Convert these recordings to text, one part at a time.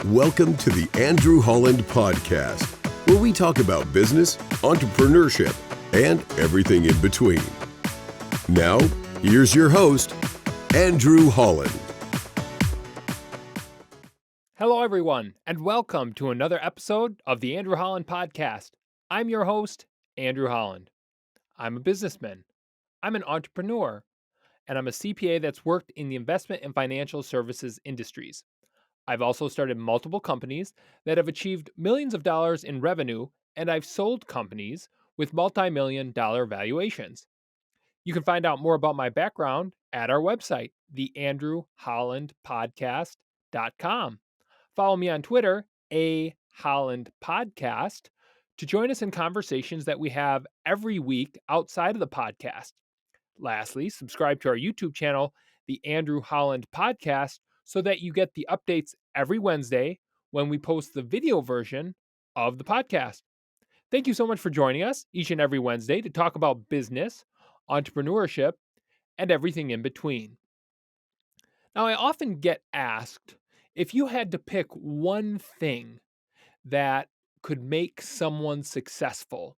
Welcome to the Andrew Holland Podcast, where we talk about business, entrepreneurship, and everything in between. Now, here's your host, Andrew Holland. Hello, everyone, and welcome to another episode of the Andrew Holland Podcast. I'm your host, Andrew Holland. I'm a businessman, I'm an entrepreneur, and I'm a CPA that's worked in the investment and financial services industries. I've also started multiple companies that have achieved millions of dollars in revenue, and I've sold companies with multi-million dollar valuations. You can find out more about my background at our website, theandrewhollandpodcast.com. Follow me on Twitter, Holland Podcast, to join us in conversations that we have every week outside of the podcast. Lastly, subscribe to our YouTube channel, The Andrew Holland Podcast, so that you get the updates every Wednesday when we post the video version of the podcast. Thank you so much for joining us each and every Wednesday to talk about business, entrepreneurship, and everything in between. Now, I often get asked if you had to pick one thing that could make someone successful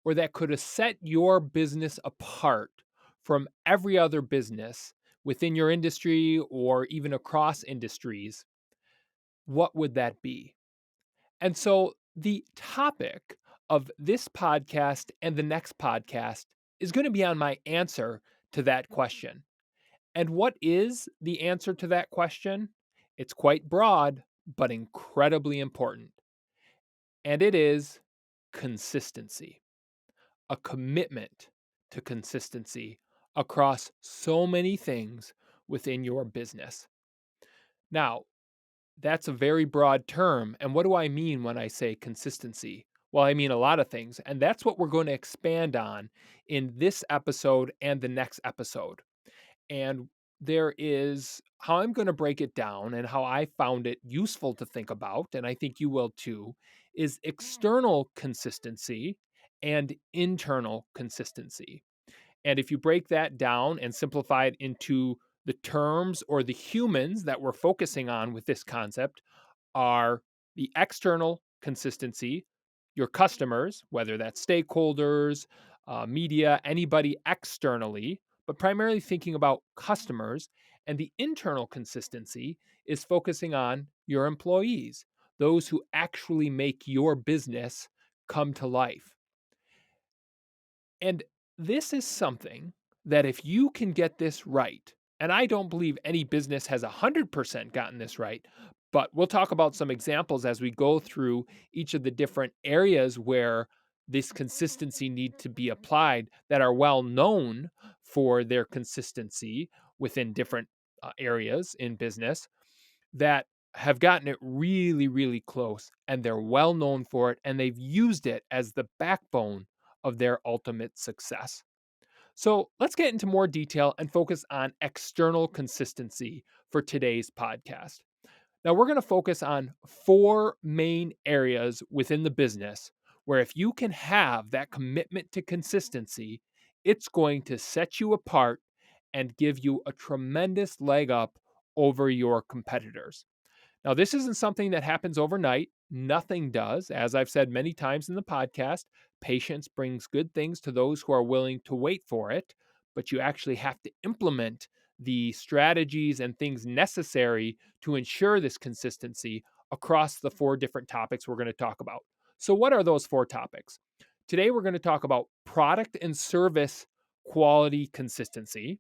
or that could have set your business apart from every other business within your industry or even across industries, what would that be? And so the topic of this podcast and the next podcast is going to be on my answer to that question. And what is the answer to that question? It's quite broad, but incredibly important. And it is consistency, a commitment to consistency across so many things within your business. Now, that's a very broad term. And what do I mean when I say consistency? Well, I mean a lot of things. And that's what we're going to expand on in this episode and the next episode. And there is how I'm going to break it down and how I found it useful to think about, and I think you will too, is external consistency and internal consistency. And if you break that down and simplify it into the terms or the humans that we're focusing on with this concept are the external consistency, your customers, whether that's stakeholders, media, anybody externally, but primarily thinking about customers. And the internal consistency is focusing on your employees, those who actually make your business come to life. And this is something that if you can get this right, and I don't believe any business has 100% gotten this right, but we'll talk about some examples as we go through each of the different areas where this consistency need to be applied that are well known for their consistency within different areas in business that have gotten it really, really close and they're well known for it and they've used it as the backbone of their ultimate success. So let's get into more detail and focus on external consistency for today's podcast. Now, we're going to focus on four main areas within the business where if you can have that commitment to consistency, it's going to set you apart and give you a tremendous leg up over your competitors. Now, this isn't something that happens overnight. Nothing does. As I've said many times in the podcast, patience brings good things to those who are willing to wait for it, but you actually have to implement the strategies and things necessary to ensure this consistency across the four different topics we're going to talk about. So, what are those four topics? Today, we're going to talk about product and service quality consistency.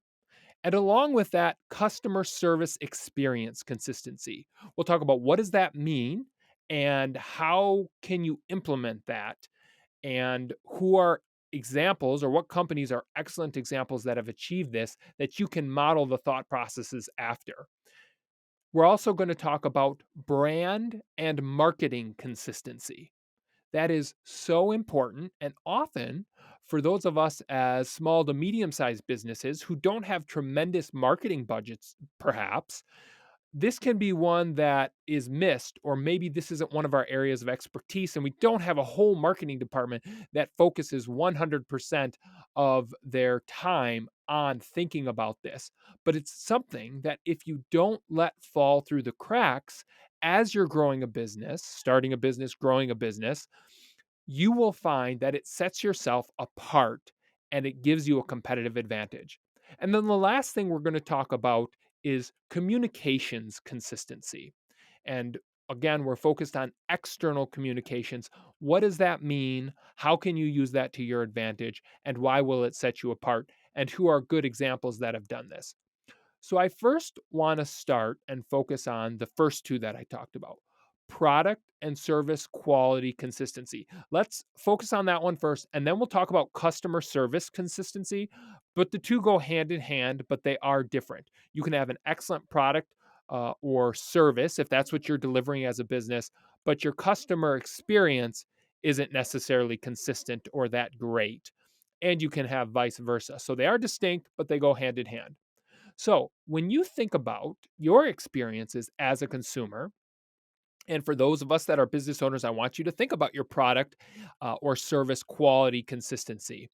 And along with that, customer service experience consistency. We'll talk about what does that mean and how can you implement that and who are examples or what companies are excellent examples that have achieved this that you can model the thought processes after. We're also going to talk about brand and marketing consistency. That is so important. And often, for those of us as small to medium sized businesses who don't have tremendous marketing budgets, perhaps, this can be one that is missed, or maybe this isn't one of our areas of expertise, and we don't have a whole marketing department that focuses 100% of their time on thinking about this. But it's something that if you don't let fall through the cracks as you're growing a business, starting a business, growing a business, you will find that it sets yourself apart and it gives you a competitive advantage. And then the last thing we're going to talk about is communications consistency. And again, we're focused on external communications. What does that mean? How can you use that to your advantage? And why will it set you apart? And who are good examples that have done this? So I first want to start and focus on the first two that I talked about: product and service quality consistency. Let's focus on that one first, and then we'll talk about customer service consistency. But the two go hand in hand, but they are different. You can have an excellent product or service if that's what you're delivering as a business, but your customer experience isn't necessarily consistent or that great. And you can have vice versa. So they are distinct, but they go hand in hand. So, when you think about your experiences as a consumer, and for those of us that are business owners, I want you to think about your product or service quality consistency.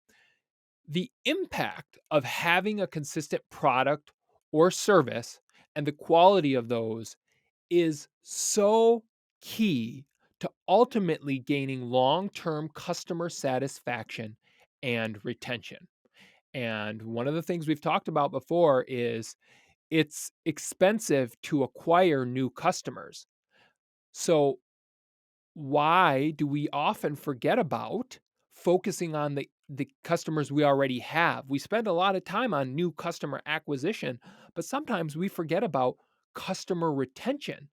The impact of having a consistent product or service and the quality of those is so key to ultimately gaining long term customer satisfaction and retention. And one of the things we've talked about before is it's expensive to acquire new customers. So, why do we often forget about focusing on the customers we already have? We spend a lot of time on new customer acquisition, but sometimes we forget about customer retention.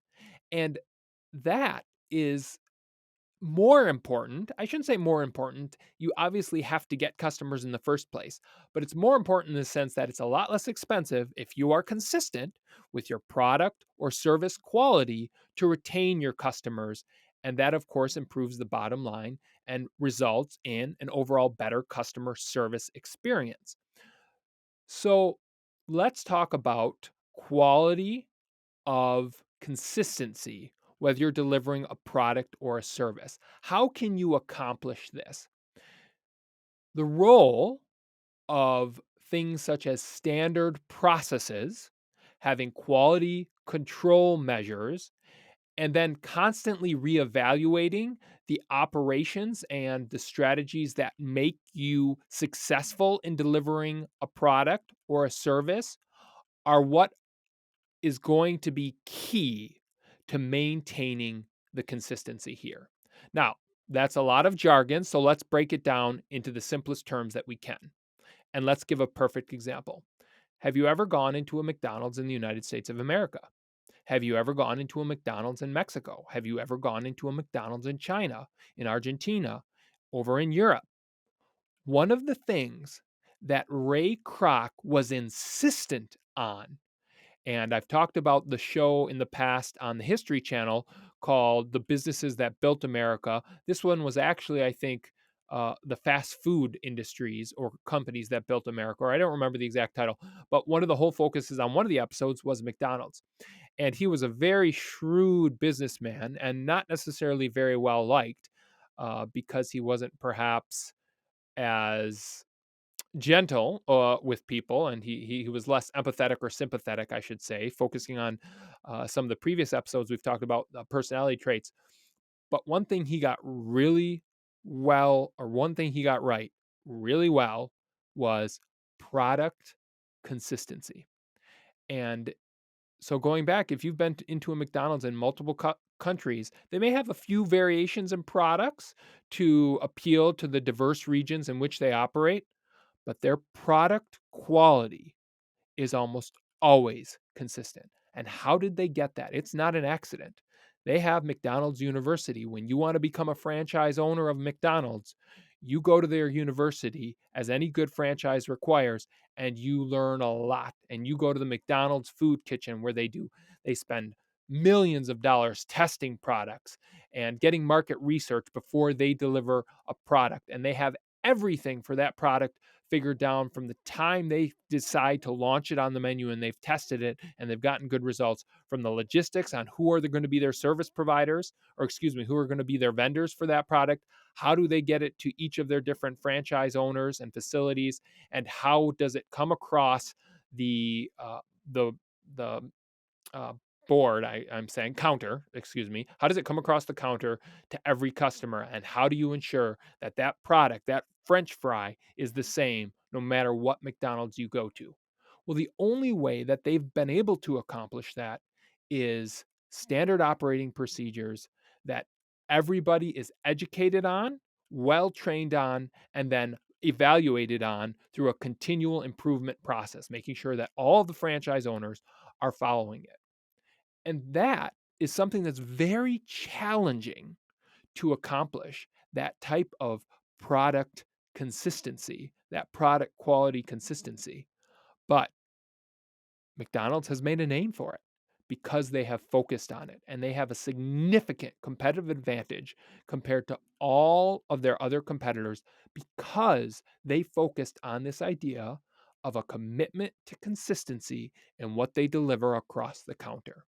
And that is more important. I shouldn't say more important. You obviously have to get customers in the first place, but it's more important in the sense that it's a lot less expensive if you are consistent with your product or service quality to retain your customers. And that, of course, improves the bottom line and results in an overall better customer service experience. So let's talk about quality of consistency, whether you're delivering a product or a service. How can you accomplish this? The role of things such as standard processes, having quality control measures, and then constantly reevaluating the operations and the strategies that make you successful in delivering a product or a service are what is going to be key to maintaining the consistency here. Now, that's a lot of jargon, so let's break it down into the simplest terms that we can. And let's give a perfect example. Have you ever gone into a McDonald's in the United States of America? Have you ever gone into a McDonald's in Mexico? Have you ever gone into a McDonald's in China, in Argentina, over in Europe? One of the things that Ray Kroc was insistent on, and I've talked about the show in the past on the History Channel called The Businesses That Built America. This one was actually, I think, the fast food industries or companies that built America, or I don't remember the exact title, but one of the whole focuses on one of the episodes was McDonald's. And he was a very shrewd businessman and not necessarily very well liked because he wasn't perhaps as gentle with people, and he was less empathetic or sympathetic, I should say, focusing on some of the previous episodes we've talked about personality traits. But one thing he got really well, or one thing he got right really well, was product consistency. And so going back, if you've been into a McDonald's in multiple countries, they may have a few variations in products to appeal to the diverse regions in which they operate, but their product quality is almost always consistent. And how did they get that? It's not an accident. They have McDonald's University. When you want to become a franchise owner of McDonald's, you go to their university, as any good franchise requires, and you learn a lot. And you go to the McDonald's food kitchen where they spend millions of dollars testing products and getting market research before they deliver a product. And they have everything for that product figured down from the time they decide to launch it on the menu, and they've tested it and they've gotten good results, from the logistics on who are they going to be their service providers, or excuse me, who are going to be their vendors for that product. How do they get it to each of their different franchise owners and facilities, and how does it come across the the I'm saying counter, excuse me. How does it come across the counter to every customer? And how do you ensure that that product, that French fry, is the same no matter what McDonald's you go to? Well, the only way that they've been able to accomplish that is standard operating procedures that everybody is educated on, well trained on, and then evaluated on through a continual improvement process, making sure that all the franchise owners are following it. And that is something that's very challenging to accomplish, that type of product consistency, that product quality consistency. But McDonald's has made a name for it because they have focused on it and they have a significant competitive advantage compared to all of their other competitors because they focused on this idea of a commitment to consistency in what they deliver across the counter.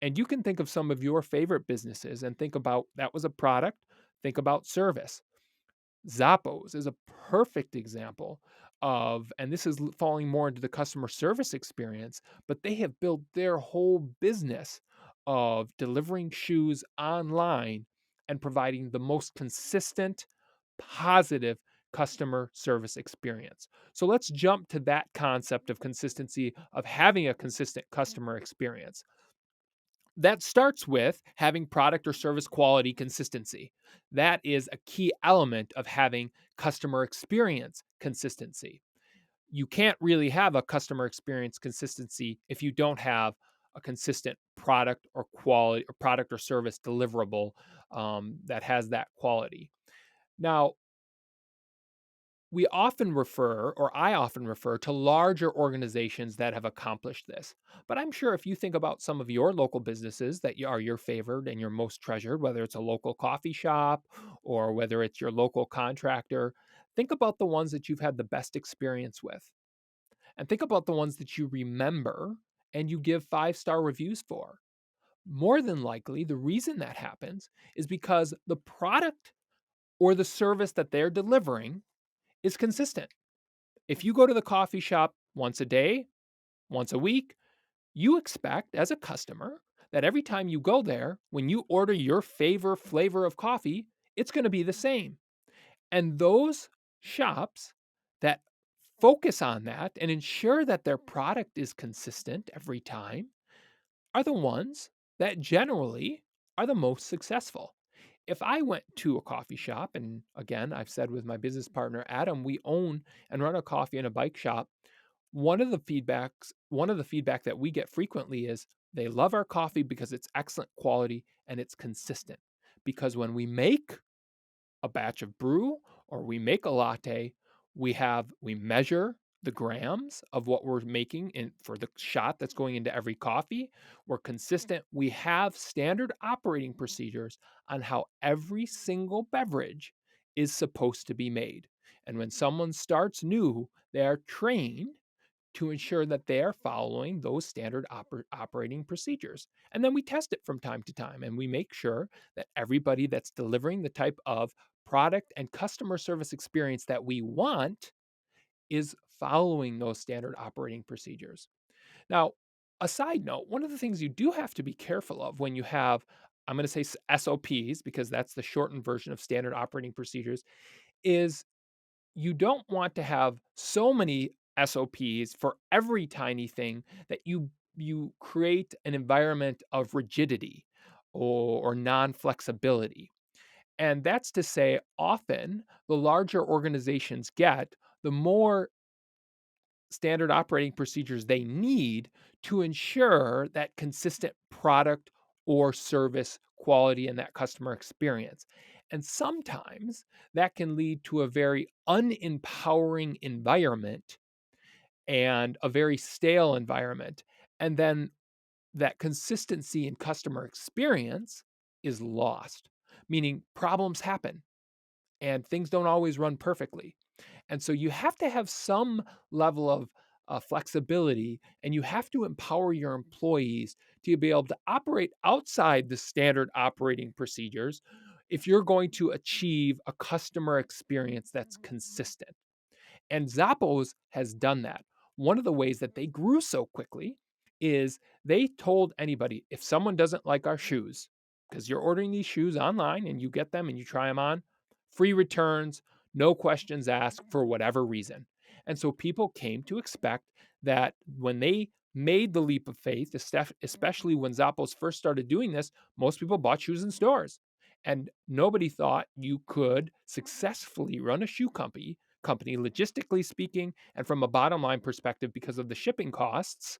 And you can think of some of your favorite businesses and think about that was a product, think about service. Zappos is a perfect example of, and this is falling more into the customer service experience, but they have built their whole business of delivering shoes online and providing the most consistent, positive customer service experience. So let's jump to that concept of consistency, of having a consistent customer experience. That starts with having product or service quality consistency. That is a key element of having customer experience consistency. You can't really have a customer experience consistency if you don't have a consistent product or quality or product or service deliverable that has that quality. Now, we often refer, or I often refer, to larger organizations that have accomplished this. But I'm sure if you think about some of your local businesses that are your favored and your most treasured, whether it's a local coffee shop or whether it's your local contractor, think about the ones that you've had the best experience with. And think about the ones that you remember and you give 5-star reviews for. More than likely, the reason that happens is because the product or the service that they're delivering is consistent. If you go to the coffee shop once a day, once a week, you expect as a customer that every time you go there, when you order your favorite flavor of coffee, it's going to be the same. And those shops that focus on that and ensure that their product is consistent every time are the ones that generally are the most successful. If I went to a coffee shop, and again, I've said with my business partner Adam, we own and run a coffee and a bike shop. One of the feedback that we get frequently is they love our coffee because it's excellent quality and it's consistent. Because when we make a batch of brew or we make a latte, we measure the grams of what we're making in for the shot that's going into every coffee. We're consistent. We have standard operating procedures on how every single beverage is supposed to be made. And when someone starts new, they are trained to ensure that they are following those standard operating procedures. And then we test it from time to time and we make sure that everybody that's delivering the type of product and customer service experience that we want is following those standard operating procedures. Now, a side note, one of the things you do have to be careful of when you have, I'm going to say SOPs, because that's the shortened version of standard operating procedures, is you don't want to have so many SOPs for every tiny thing that you create an environment of rigidity or non-flexibility. And that's to say, often the larger organizations get, the more standard operating procedures they need to ensure that consistent product or service quality and that customer experience. And sometimes that can lead to a very unempowering environment and a very stale environment. And then that consistency in customer experience is lost, meaning problems happen and things don't always run perfectly. And so you have to have some level of flexibility and you have to empower your employees to be able to operate outside the standard operating procedures if you're going to achieve a customer experience that's consistent. And Zappos has done that. One of the ways that they grew so quickly is they told anybody, if someone doesn't like our shoes, because you're ordering these shoes online and you get them and you try them on, free returns, no questions asked for whatever reason. And so people came to expect that when they made the leap of faith, especially when Zappos first started doing this, most people bought shoes in stores. And nobody thought you could successfully run a shoe company logistically speaking and from a bottom line perspective because of the shipping costs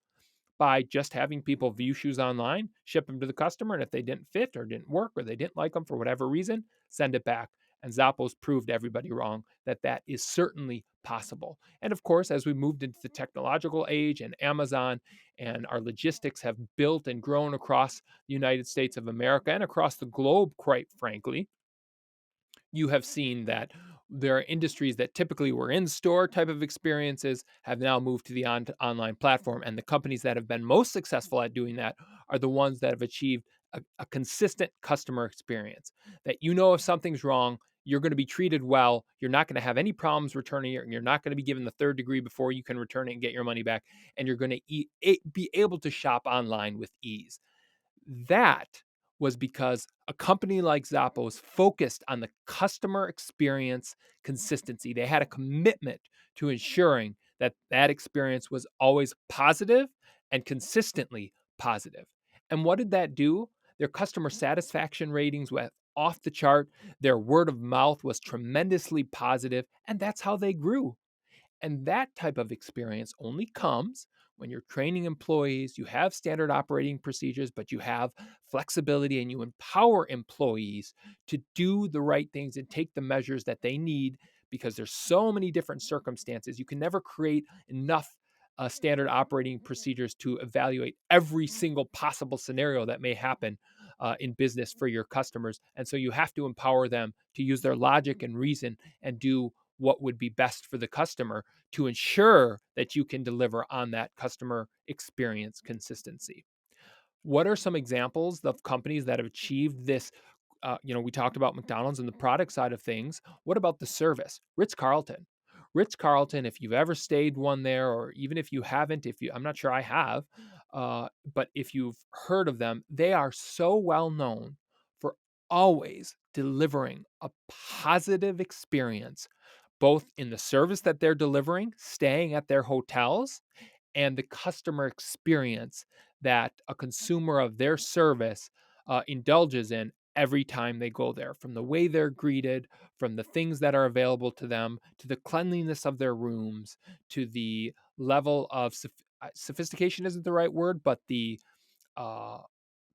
by just having people view shoes online, ship them to the customer, and if they didn't fit or didn't work or they didn't like them for whatever reason, send it back. And Zappos proved everybody wrong that that is certainly possible. And of course, as we moved into the technological age and Amazon and our logistics have built and grown across the United States of America and across the globe, quite frankly, you have seen that there are industries that typically were in store type of experiences have now moved to the online platform. And the companies that have been most successful at doing that are the ones that have achieved a consistent customer experience. That if something's wrong, you're going to be treated well. You're not going to have any problems returning it. And you're not going to be given the third degree before you can return it and get your money back. And you're going to be able to shop online with ease. That was because a company like Zappos focused on the customer experience consistency. They had a commitment to ensuring that that experience was always positive and consistently positive. And what did that do? Their customer satisfaction ratings went off the chart. Their word of mouth was tremendously positive, and that's how they grew. And that type of experience only comes when you're training employees, you have standard operating procedures, but you have flexibility and you empower employees to do the right things and take the measures that they need because there's so many different circumstances. You can never create enough standard operating procedures to evaluate every single possible scenario that may happen in business for your customers. And so you have to empower them to use their logic and reason and do what would be best for the customer to ensure that you can deliver on that customer experience consistency. What are some examples of companies that have achieved this? We talked about McDonald's and the product side of things. What about the service? Ritz-Carlton. Ritz-Carlton, if you've ever stayed one there, or even if you haven't, I'm not sure I have, but if you've heard of them, they are so well known for always delivering a positive experience, both in the service that they're delivering, staying at their hotels, and the customer experience that a consumer of their service indulges in every time they go there, from the way they're greeted, from the things that are available to them, to the cleanliness of their rooms, to the level of sophistication isn't the right word, but the uh,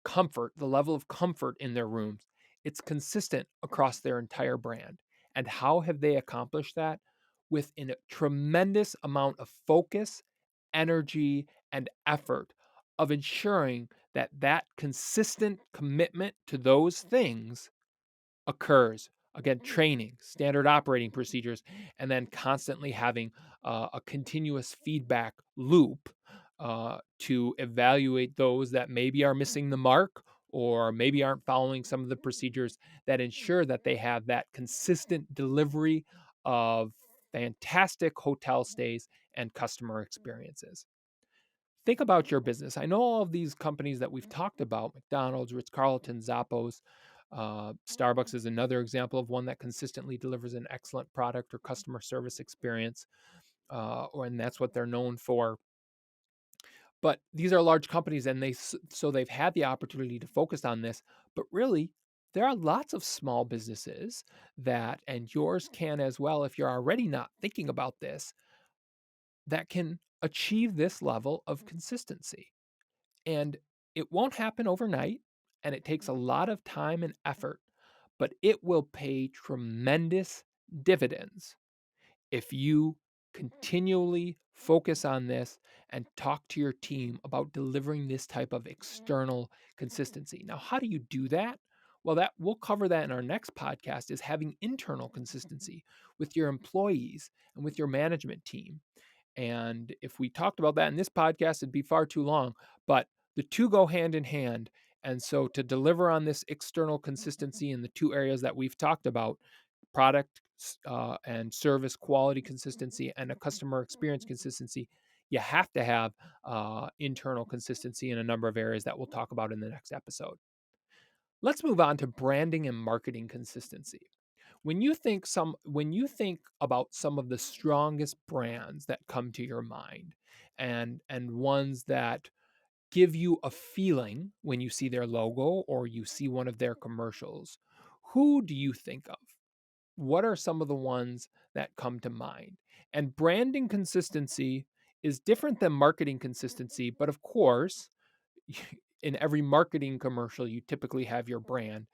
comfort, the level of comfort in their rooms. It's consistent across their entire brand. And how have they accomplished that? With a tremendous amount of focus, energy, and effort of ensuring that that consistent commitment to those things occurs. Again, training, standard operating procedures, and then constantly having a continuous feedback loop to evaluate those that maybe are missing the mark or maybe aren't following some of the procedures that ensure that they have that consistent delivery of fantastic hotel stays and customer experiences. Think about your business. I know all of these companies that we've talked about: McDonald's, Ritz-Carlton, Zappos, Starbucks is another example of one that consistently delivers an excellent product or customer service experience, and that's what they're known for. But these are large companies, and so they've had the opportunity to focus on this. But really, there are lots of small businesses that, and yours can as well, if you're already not thinking about this, that can achieve this level of consistency. And it won't happen overnight, and it takes a lot of time and effort, but it will pay tremendous dividends if you continually focus on this and talk to your team about delivering this type of external consistency. Now, how do you do that? Well, that we'll cover that in our next podcast, is having internal consistency with your employees and with your management team. And if we talked about that in this podcast, it'd be far too long, but the two go hand in hand. And so to deliver on this external consistency in the two areas that we've talked about, product and service quality consistency and a customer experience consistency, you have to have internal consistency in a number of areas that we'll talk about in the next episode. Let's move on to branding and marketing consistency. When you think about some of the strongest brands that come to your mind, and ones that give you a feeling when you see their logo or you see one of their commercials, who do you think of? What are some of the ones that come to mind? And branding consistency is different than marketing consistency, but of course, in every marketing commercial, you typically have your brand,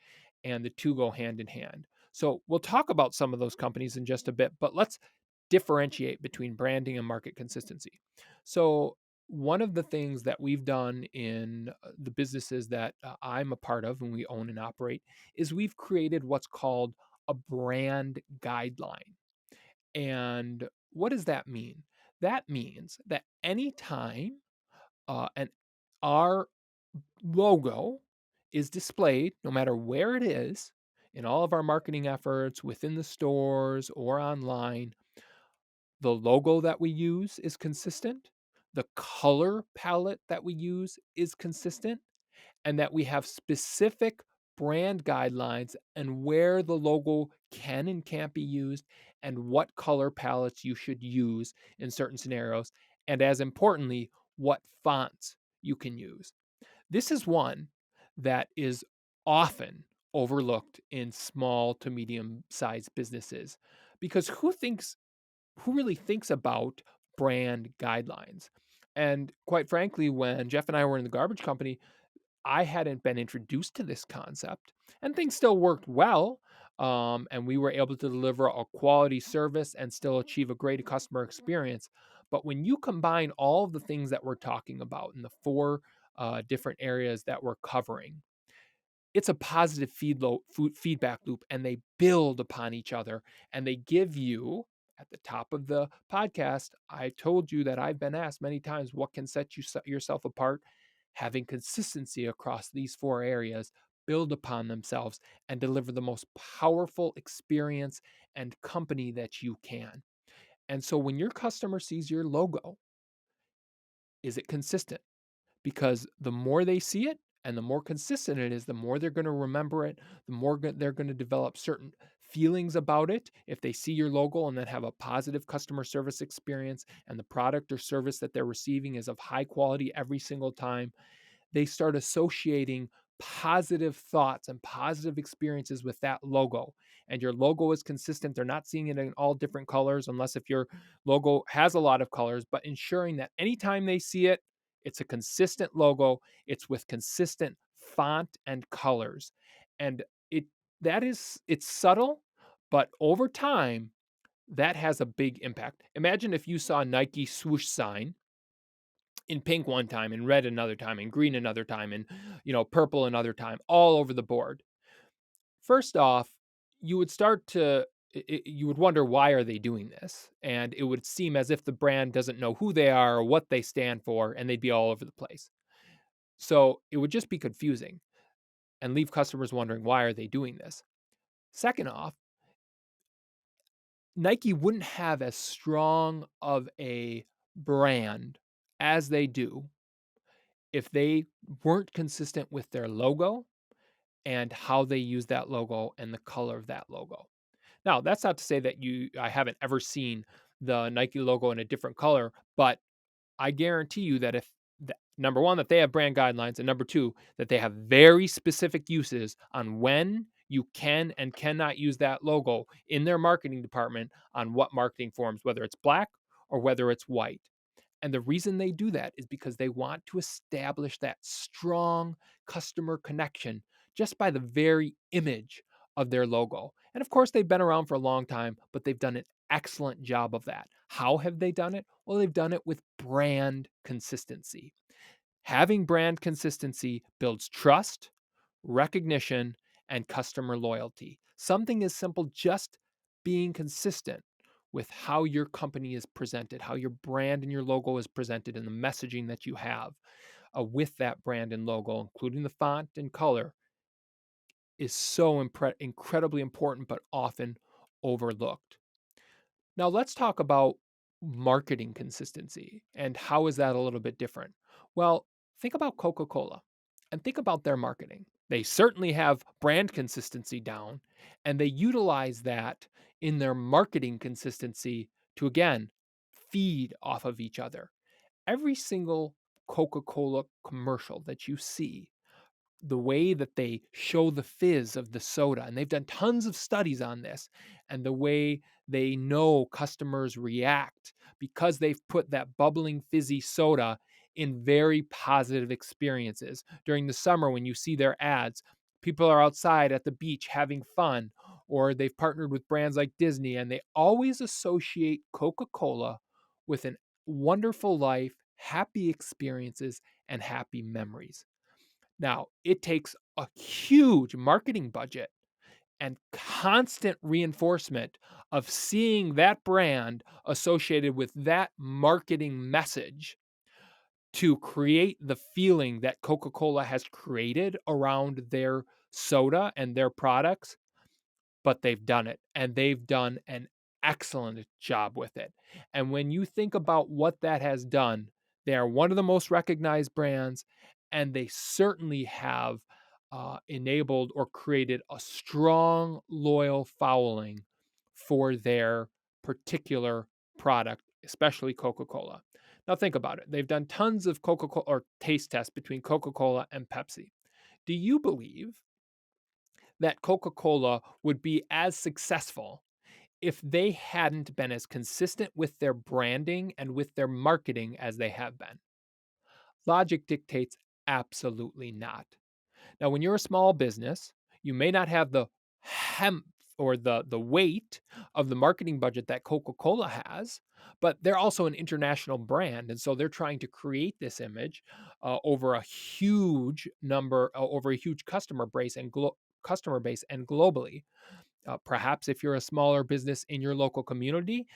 and the two go hand in hand. So we'll talk about some of those companies in just a bit, but let's differentiate between branding and market consistency. So, one of the things that we've done in the businesses that I'm a part of and we own and operate is we've created what's called a brand guideline. And what does that mean? That means that anytime an our logo is displayed, no matter where it is, in all of our marketing efforts within the stores or online, the logo that we use is consistent, the color palette that we use is consistent, and that we have specific brand guidelines and where the logo can and can't be used, and what color palettes you should use in certain scenarios, and as importantly, what fonts you can use. This is one that is often overlooked in small to medium sized businesses, because who really thinks about brand guidelines? And quite frankly, when Jeff and I were in the garbage company, I hadn't been introduced to this concept, and things still worked well. And we were able to deliver a quality service and still achieve a great customer experience. But when you combine all of the things that we're talking about in the four different areas that we're covering, it's a positive feedback loop, and they build upon each other, and they give you, at the top of the podcast, I told you that I've been asked many times, what can set yourself apart? Having consistency across these four areas build upon themselves and deliver the most powerful experience and company that you can. And so when your customer sees your logo, is it consistent? Because the more they see it and the more consistent it is, the more they're going to remember it, the more they're going to develop certain feelings about it. If they see your logo and then have a positive customer service experience, and the product or service that they're receiving is of high quality every single time, they start associating positive thoughts and positive experiences with that logo. And your logo is consistent. They're not seeing it in all different colors, unless if your logo has a lot of colors, but ensuring that anytime they see it, it's a consistent logo, it's with consistent font and colors. And it it's subtle, but over time that has a big impact. Imagine if you saw a Nike swoosh sign in pink one time, in red another time, in green another time, and purple another time, all over the board. First off, you would start to you would wonder, why are they doing this? And it would seem as if the brand doesn't know who they are or what they stand for, and they'd be all over the place. So it would just be confusing and leave customers wondering, why are they doing this? Second off, Nike wouldn't have as strong of a brand as they do if they weren't consistent with their logo and how they use that logo and the color of that logo. Now, that's not to say that I haven't ever seen the Nike logo in a different color, but I guarantee you that if number one, that they have brand guidelines, and number two, that they have very specific uses on when you can and cannot use that logo in their marketing department, on what marketing forms, whether it's black or whether it's white. And the reason they do that is because they want to establish that strong customer connection just by the very image of their logo. And of course, they've been around for a long time, but they've done an excellent job of that. How have they done it? Well, they've done it with brand consistency. Having brand consistency builds trust, recognition, and customer loyalty. Something as simple, just being consistent with how your company is presented, how your brand and your logo is presented, and the messaging that you have with that brand and logo, including the font and color, is so incredibly important, but often overlooked. Now, let's talk about marketing consistency. And how is that a little bit different? Well, think about Coca Cola and think about their marketing. They certainly have brand consistency down, and they utilize that in their marketing consistency to, again, feed off of each other. Every single Coca Cola commercial that you see, the way that they show the fizz of the soda, and they've done tons of studies on this, and the way they know customers react because they've put that bubbling fizzy soda in very positive experiences. During the summer, when you see their ads, people are outside at the beach having fun, or they've partnered with brands like Disney, and they always associate Coca-Cola with an wonderful life, happy experiences, and happy memories. Now, it takes a huge marketing budget and constant reinforcement of seeing that brand associated with that marketing message to create the feeling that Coca Cola has created around their soda and their products, but they've done it and they've done an excellent job with it. And when you think about what that has done, they are one of the most recognized brands, and they certainly have enabled or created a strong, loyal following for their particular product, especially Coca Cola. Now, think about it. They've done tons of Coca Cola or taste tests between Coca Cola and Pepsi. Do you believe that Coca Cola would be as successful if they hadn't been as consistent with their branding and with their marketing as they have been? Logic dictates absolutely not. Now, when you're a small business, you may not have the hemp or the weight of the marketing budget that Coca-Cola has, but they're also an international brand, and so they're trying to create this image over a huge number, over a huge customer base and globally. Perhaps if you're a smaller business in your local community,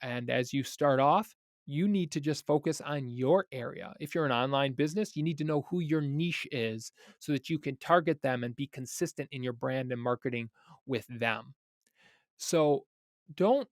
and as you start off, you need to just focus on your area. If you're an online business, you need to know who your niche is so that you can target them and be consistent in your brand and marketing with them. So don't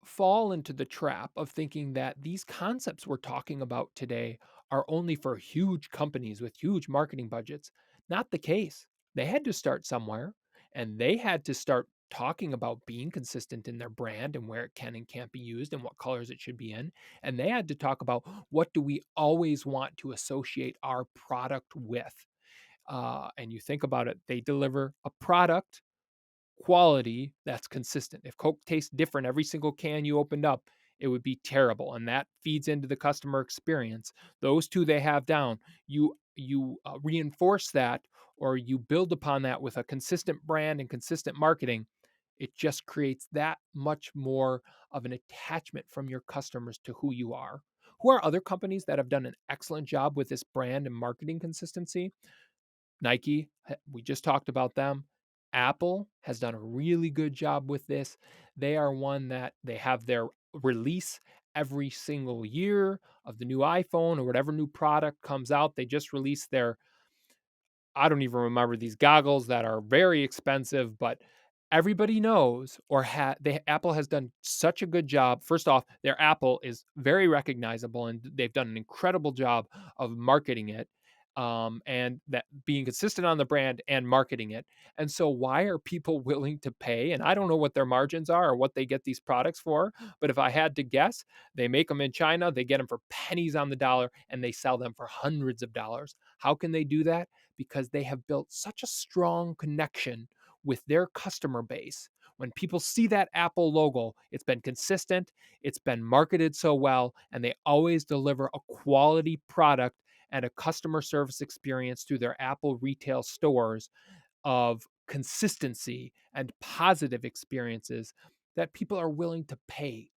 fall into the trap of thinking that these concepts we're talking about today are only for huge companies with huge marketing budgets. Not the case. They had to start somewhere, and they had to start talking about being consistent in their brand and where it can and can't be used and what colors it should be in. And they had to talk about what do we always want to associate our product with. And you think about it, they deliver a product quality that's consistent. If Coke tastes different every single can you opened up, it would be terrible, and that feeds into the customer experience. Those two they have down. You reinforce that, or you build upon that with a consistent brand and consistent marketing. It just creates that much more of an attachment from your customers to who you are. Who are other companies that have done an excellent job with this brand and marketing consistency? Nike, we just talked about them. Apple has done a really good job with this. They are one that they have their release every single year of the new iPhone or whatever new product comes out. They just released their, I don't even remember, these goggles that are very expensive, but everybody knows, or Apple has done such a good job. First off, their Apple is very recognizable, and they've done an incredible job of marketing it, and that being consistent on the brand and marketing it. And so, why are people willing to pay? And I don't know what their margins are or what they get these products for, but if I had to guess, they make them in China, they get them for pennies on the dollar, and they sell them for hundreds of dollars. How can they do that? Because they have built such a strong connection with their customer base. When people see that Apple logo, it's been consistent, it's been marketed so well, and they always deliver a quality product and a customer service experience through their Apple retail stores of consistency and positive experiences that people are willing to pay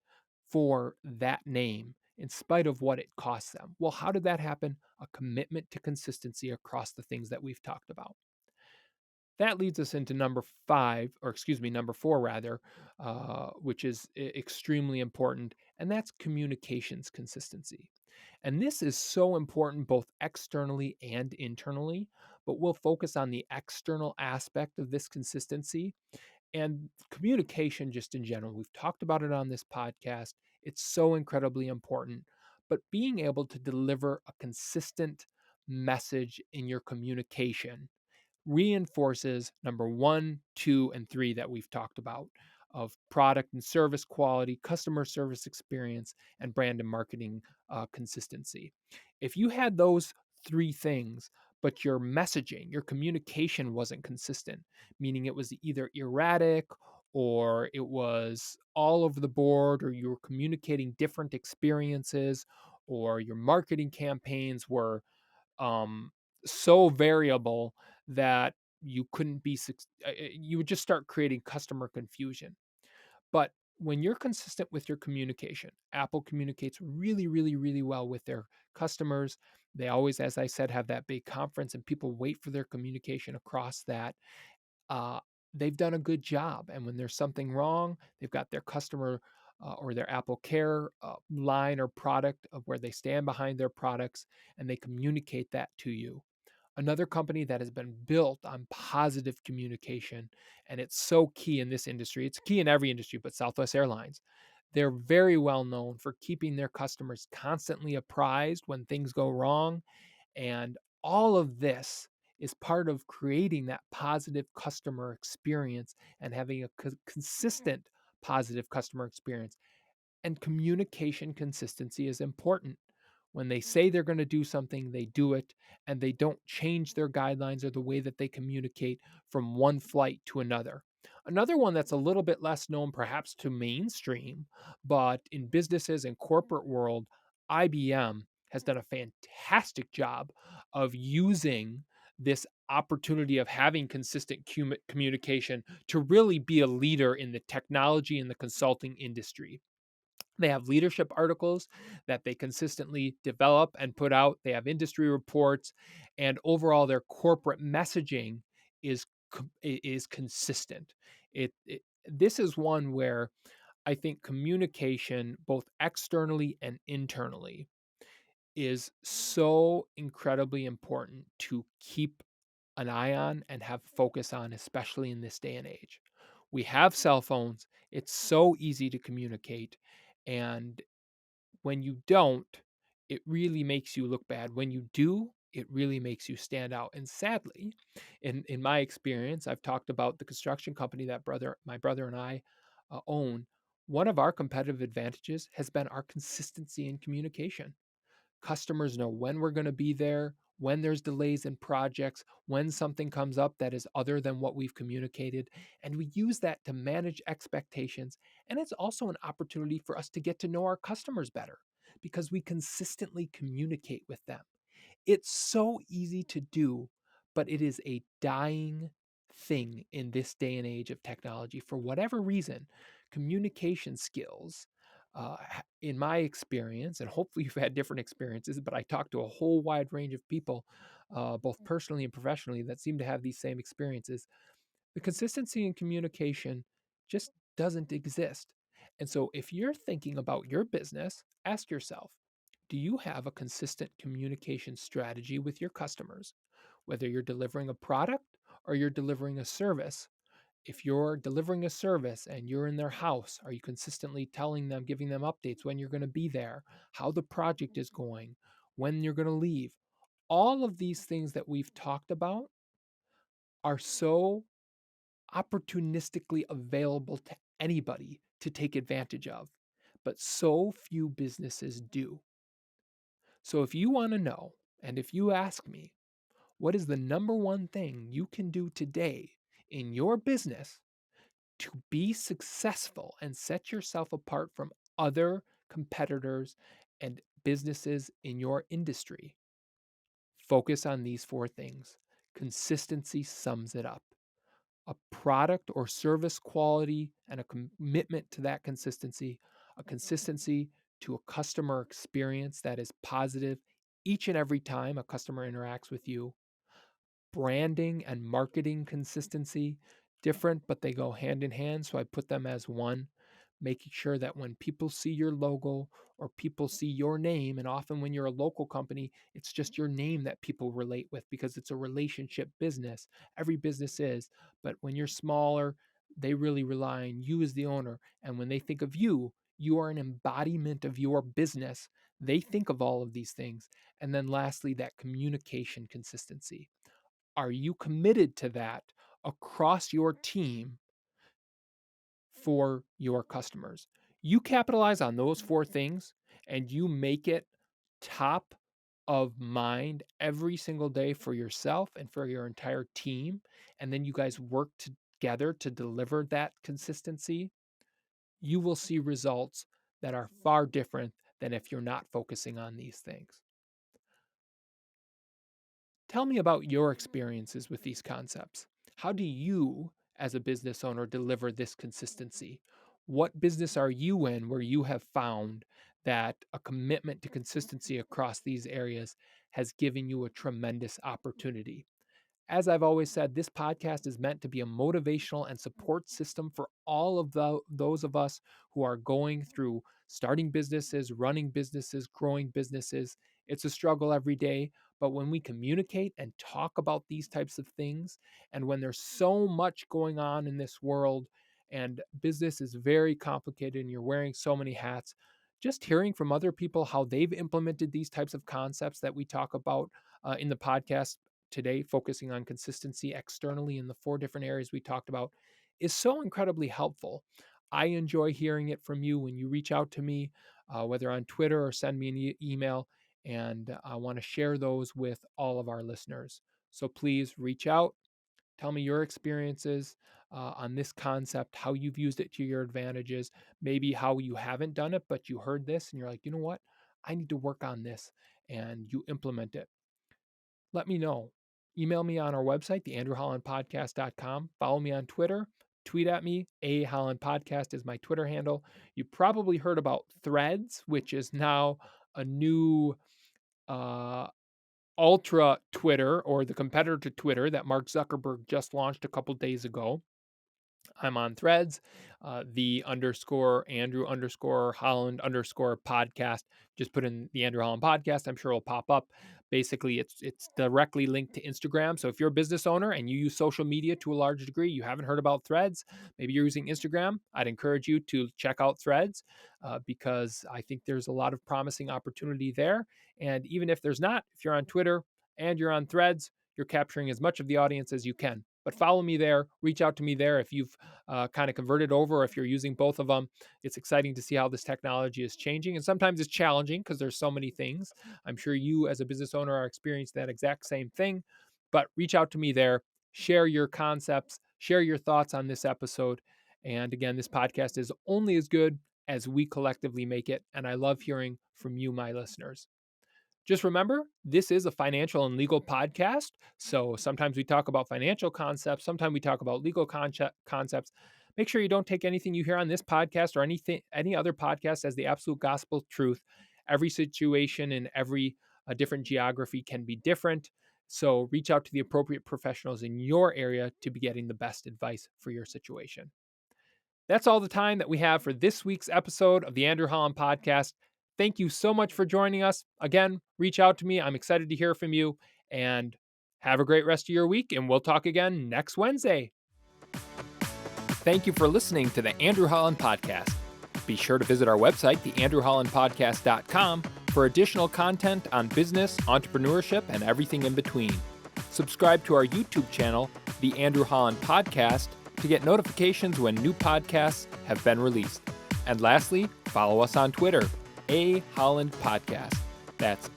for that name in spite of what it costs them. Well, how did that happen? A commitment to consistency across the things that we've talked about. That leads us into number four, rather, which is extremely important, and that's communications consistency. And this is so important both externally and internally, but we'll focus on the external aspect of this consistency. And communication, just in general, we've talked about it on this podcast. It's so incredibly important. But being able to deliver a consistent message in your communication reinforces number one, two, and three that we've talked about of product and service quality, customer service experience, and brand and marketing consistency. If you had those three things, but your messaging, your communication wasn't consistent, meaning it was either erratic or it was all over the board, or you were communicating different experiences, or your marketing campaigns were um, so variable that you couldn't be you would just start creating customer confusion. But when you're consistent with your communication, Apple communicates really, really, really well with their customers. They always, as I said, have that big conference and people wait for their communication across that. uh, they've done a good job. And when there's something wrong, they've got their customer or their Apple Care line or product of where they stand behind their products and they communicate that to you. Another company that has been built on positive communication, and it's so key in this industry. It's key in every industry, but Southwest Airlines. They're very well known for keeping their customers constantly apprised when things go wrong, and all of this is part of creating that positive customer experience and having a consistent positive customer experience. And communication consistency is important. When they say they're going to do something, they do it, and they don't change their guidelines or the way that they communicate from one flight to another. Another one that's a little bit less known, perhaps to mainstream, but in businesses and corporate world, IBM has done a fantastic job of using this opportunity of having consistent communication to really be a leader in the technology and the consulting industry. They have leadership articles that they consistently develop and put out. They have industry reports, and overall, their corporate messaging is is consistent. This is one where I think communication, both externally and internally, is so incredibly important to keep an eye on and have focus on, especially in this day and age. We have cell phones. It's so easy to communicate, and when you don't, it really makes you look bad. When you do, it really makes you stand out. And sadly, in my experience, I've talked about the construction company that my brother and I own. One of our competitive advantages has been our consistency in communication. Customers know when we're going to be there, when there's delays in projects, when something comes up that is other than what we've communicated. And we use that to manage expectations. And it's also an opportunity for us to get to know our customers better because we consistently communicate with them. It's so easy to do, but it is a dying thing in this day and age of technology. For whatever reason, communication skills, in my experience, and hopefully you've had different experiences, but I talked to a whole wide range of people, both personally and professionally, that seem to have these same experiences. The consistency in communication just doesn't exist. And so, if you're thinking about your business, ask yourself, do you have a consistent communication strategy with your customers? Whether you're delivering a product or you're delivering a service, if you're delivering a service and you're in their house, are you consistently telling them, giving them updates when you're going to be there, how the project is going, when you're going to leave? All of these things that we've talked about are so opportunistically available to anybody to take advantage of, but so few businesses do. So if you want to know, and if you ask me, what is the number one thing you can do today in your business to be successful and set yourself apart from other competitors and businesses in your industry? Focus on these four things. Consistency sums it up. A product or service quality and a commitment to that consistency, a consistency to a customer experience that is positive each and every time a customer interacts with you, branding and marketing consistency, different, but they go hand in hand. So I put them as one, making sure that when people see your logo or people see your name, and often when you're a local company, it's just your name that people relate with because it's a relationship business. Every business is, but when you're smaller, They really rely on you as the owner. And when they think of you, you are an embodiment of your business. They think of all of these things. And then lastly, that communication consistency. Are you committed to that across your team for your customers? You capitalize on those four things and you make it top of mind every single day for yourself and for your entire team. And then you guys work together to deliver that consistency. You will see results that are far different than if you're not focusing on these things. Tell me about your experiences with these concepts. How do you, as a business owner, deliver this consistency? What business are you in where you have found that a commitment to consistency across these areas has given you a tremendous opportunity? As I've always said, this podcast is meant to be a motivational and support system for all of those of us who are going through starting businesses, running businesses, growing businesses. It's a struggle every day, but when we communicate and talk about these types of things, and when there's so much going on in this world and business is very complicated and you're wearing so many hats, just hearing from other people how they've implemented these types of concepts that we talk about in the podcast today, focusing on consistency externally in the four different areas we talked about, is so incredibly helpful. I enjoy hearing it from you when you reach out to me, whether on Twitter or send me an email, and I want to share those with all of our listeners. So please reach out, tell me your experiences on this concept, how you've used it to your advantages, maybe how you haven't done it, but you heard this and you're like, you know what? I need to work on this, and you implement it. Let me know. Email me on our website, theandrewhollandpodcast.com. Follow me on Twitter. Tweet at me. Holland Podcast is my Twitter handle. You probably heard about Threads, which is now a new ultra Twitter, or the competitor to Twitter that Mark Zuckerberg just launched a couple days ago. I'm on Threads, the _Andrew_Holland _podcast. Just put in the Andrew Holland Podcast. I'm sure it'll pop up. Basically, it's directly linked to Instagram. So if you're a business owner and you use social media to a large degree, you haven't heard about Threads, maybe you're using Instagram, I'd encourage you to check out Threads because I think there's a lot of promising opportunity there. And even if there's not, if you're on Twitter and you're on Threads, you're capturing as much of the audience as you can. But follow me there, reach out to me there if you've kind of converted over, or if you're using both of them. It's exciting to see how this technology is changing. And sometimes it's challenging because there's so many things. I'm sure you as a business owner are experiencing that exact same thing. But reach out to me there, share your concepts, share your thoughts on this episode. And again, this podcast is only as good as we collectively make it. And I love hearing from you, my listeners. Just remember, this is a financial and legal podcast. So sometimes we talk about financial concepts, sometimes we talk about legal concepts. Make sure you don't take anything you hear on this podcast or any other podcast as the absolute gospel truth. Every situation and every different geography can be different. So reach out to the appropriate professionals in your area to be getting the best advice for your situation. That's all the time that we have for this week's episode of the Andrew Holland Podcast. Thank you so much for joining us. Again, reach out to me. I'm excited to hear from you, and have a great rest of your week, and we'll talk again next Wednesday. Thank you for listening to the Andrew Holland Podcast. Be sure to visit our website, theandrewhollandpodcast.com, for additional content on business, entrepreneurship, and everything in between. Subscribe to our YouTube channel, The Andrew Holland Podcast, to get notifications when new podcasts have been released. And lastly, follow us on Twitter, Holland Podcast. That's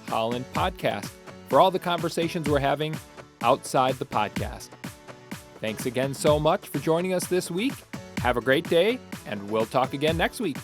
Holland Podcast for all the conversations we're having outside the podcast. Thanks again so much for joining us this week. Have a great day, and we'll talk again next week.